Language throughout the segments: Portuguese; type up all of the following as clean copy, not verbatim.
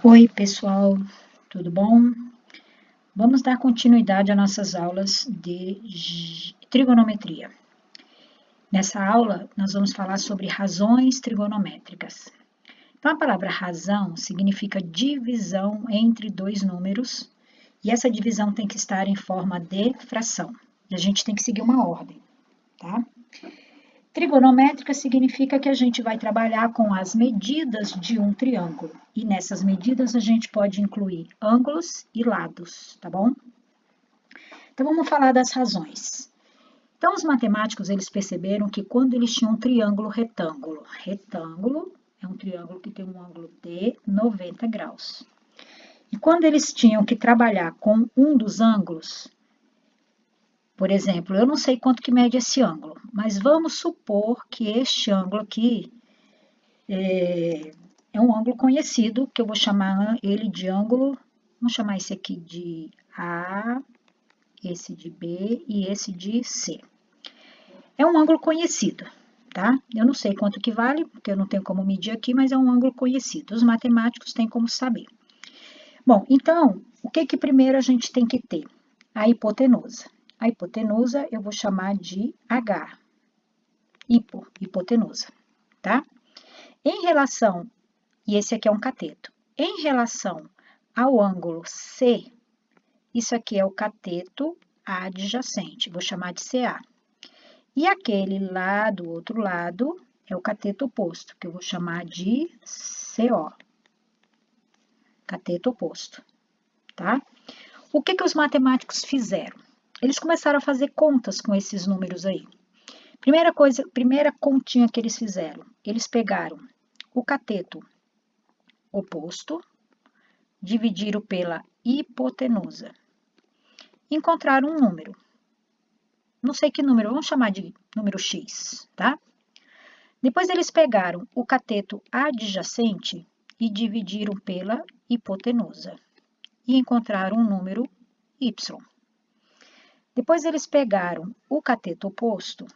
Oi, pessoal, tudo bom? Vamos dar continuidade às nossas aulas de trigonometria. Nessa aula, nós vamos falar sobre razões trigonométricas. Então, a palavra razão significa divisão entre dois números, e essa divisão tem que estar em forma de fração. E a gente tem que seguir uma ordem, tá? Trigonométrica significa que a gente vai trabalhar com as medidas de um triângulo. E nessas medidas a gente pode incluir ângulos e lados, tá bom? Então vamos falar das razões. Então os matemáticos eles perceberam que quando eles tinham um triângulo retângulo, retângulo é um triângulo que tem um ângulo de 90 graus. E quando eles tinham que trabalhar com um dos ângulos, por exemplo, eu não sei quanto que mede esse ângulo, mas vamos supor que este ângulo aqui é um ângulo conhecido, que eu vou chamar ele de ângulo, vamos chamar esse aqui de A, esse de B e esse de C. É um ângulo conhecido, tá? Eu não sei quanto que vale, porque eu não tenho como medir aqui, mas é um ângulo conhecido. Os matemáticos têm como saber. Bom, então, o que que primeiro a gente tem que ter? A hipotenusa. A hipotenusa eu vou chamar de H, hipotenusa, tá? Em relação, e esse aqui é um cateto, em relação ao ângulo C, isso aqui é o cateto adjacente, vou chamar de CA. E aquele lá do outro lado é o cateto oposto, que eu vou chamar de CO, cateto oposto, tá? O que que os matemáticos fizeram? Eles começaram a fazer contas com esses números aí. Primeira continha que eles fizeram, eles pegaram o cateto oposto, dividiram pela hipotenusa, encontraram um número. Não sei que número, vamos chamar de número X, tá? Depois eles pegaram o cateto adjacente e dividiram pela hipotenusa e encontraram um número Y. Depois eles pegaram o cateto oposto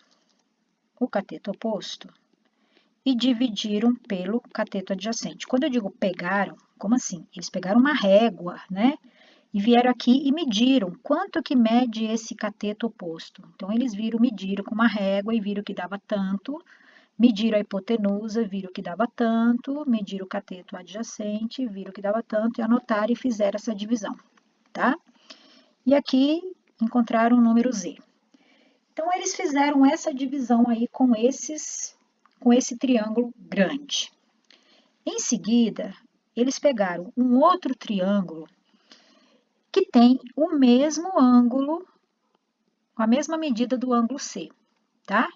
e dividiram pelo cateto adjacente. Quando eu digo pegaram, como assim? Eles pegaram uma régua, né? E vieram aqui e mediram quanto que mede esse cateto oposto. Então, eles mediram com uma régua e viram que dava tanto, mediram a hipotenusa, viram que dava tanto, mediram o cateto adjacente, viram que dava tanto, e anotaram e fizeram essa divisão, tá? E aqui encontraram o número Z. Então, eles fizeram essa divisão aí com esse triângulo grande. Em seguida, eles pegaram um outro triângulo que tem o mesmo ângulo, a mesma medida do ângulo C, tá?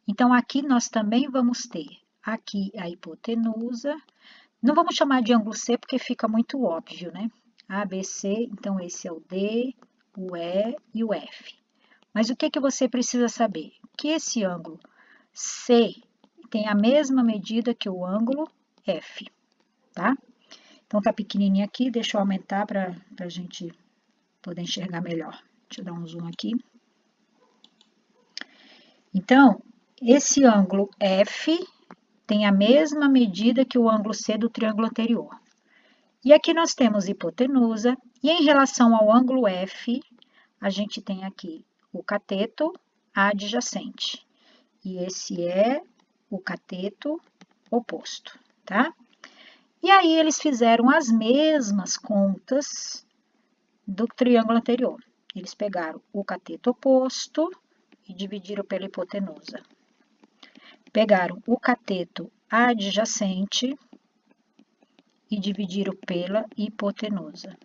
Então, aqui nós também vamos ter aqui a hipotenusa. Não vamos chamar de ângulo C porque fica muito óbvio, né? A, B, C, então esse é o D, o E e o F. Mas o que que você precisa saber? Que esse ângulo C tem a mesma medida que o ângulo F, tá? Então, tá pequenininho aqui, deixa eu aumentar para a gente poder enxergar melhor. Deixa eu dar um zoom aqui. Então, esse ângulo F tem a mesma medida que o ângulo C do triângulo anterior. E aqui nós temos hipotenusa, e em relação ao ângulo F, a gente tem aqui o cateto adjacente. E esse é o cateto oposto, tá? E aí eles fizeram as mesmas contas do triângulo anterior. Eles pegaram o cateto oposto e dividiram pela hipotenusa. Pegaram o cateto adjacente e dividiram pela hipotenusa.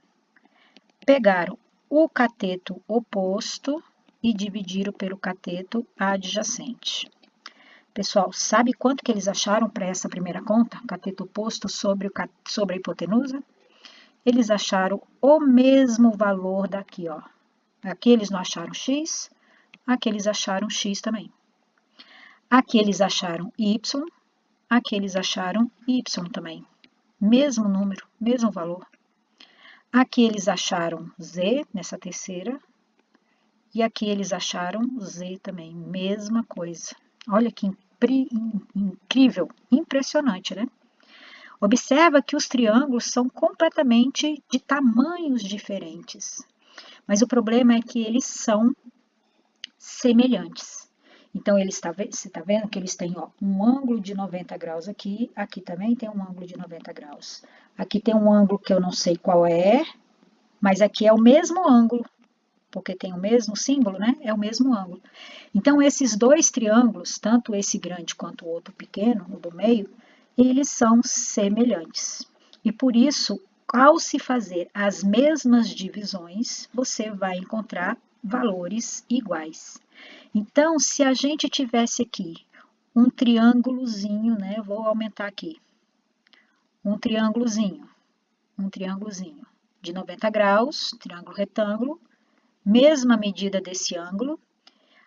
Pegaram o cateto oposto e dividiram pelo cateto adjacente. Pessoal, sabe quanto que eles acharam para essa primeira conta? Cateto oposto sobre a hipotenusa? Eles acharam o mesmo valor daqui, ó. Aqui eles não acharam X, aqui eles acharam X também. Aqui eles acharam Y, aqui eles acharam Y também. Mesmo número, mesmo valor. Aqui eles acharam Z, nessa terceira, e aqui eles acharam Z também, mesma coisa. Olha que incrível, impressionante, né? Observa que os triângulos são completamente de tamanhos diferentes, mas o problema é que eles são semelhantes. Então, você está vendo que eles têm um ângulo de 90 graus aqui, aqui também tem um ângulo de 90 graus. Aqui tem um ângulo que eu não sei qual é, mas aqui é o mesmo ângulo, porque tem o mesmo símbolo, né? É o mesmo ângulo. Então, esses dois triângulos, tanto esse grande quanto o outro pequeno, o do meio, eles são semelhantes. E por isso, ao se fazer as mesmas divisões, você vai encontrar valores iguais. Então, se a gente tivesse aqui um triângulozinho, né? Vou aumentar aqui. Um triângulozinho de 90 graus, triângulo retângulo, mesma medida desse ângulo.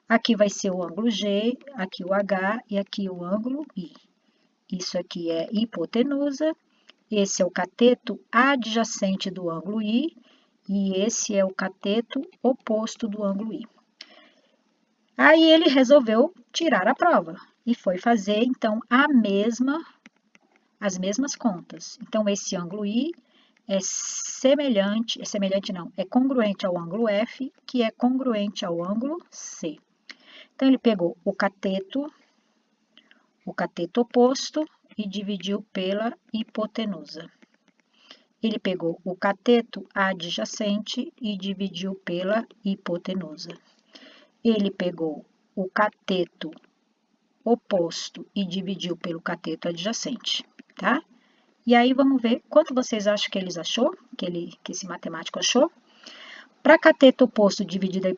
Aqui vai ser o ângulo G, aqui o H e aqui o ângulo I. Isso aqui é hipotenusa, esse é o cateto adjacente do ângulo I e esse é o cateto oposto do ângulo I. Aí ele resolveu tirar a prova e foi fazer, então, as mesmas contas. Então, esse ângulo I é congruente ao ângulo F, que é congruente ao ângulo C. Então, ele pegou o cateto oposto e dividiu pela hipotenusa. Ele pegou o cateto adjacente e dividiu pela hipotenusa. Ele pegou o cateto oposto e dividiu pelo cateto adjacente, tá? E aí vamos ver quanto vocês acham que eles achou, que esse matemático achou. Para cateto oposto dividido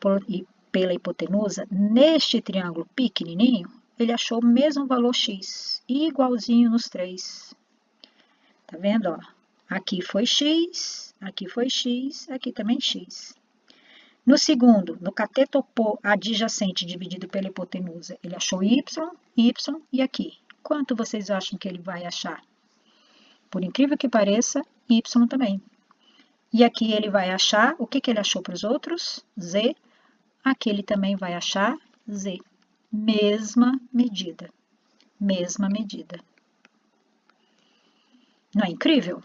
pela hipotenusa, neste triângulo pequenininho, ele achou o mesmo valor x, igualzinho nos três. Tá vendo, ó? Aqui foi x, aqui também x. No segundo, no cateto adjacente dividido pela hipotenusa, ele achou y e aqui. Quanto vocês acham que ele vai achar? Por incrível que pareça, y também. E aqui ele vai achar, o que ele achou para os outros? Z. Aqui ele também vai achar Z. Mesma medida. Mesma medida. Não é incrível?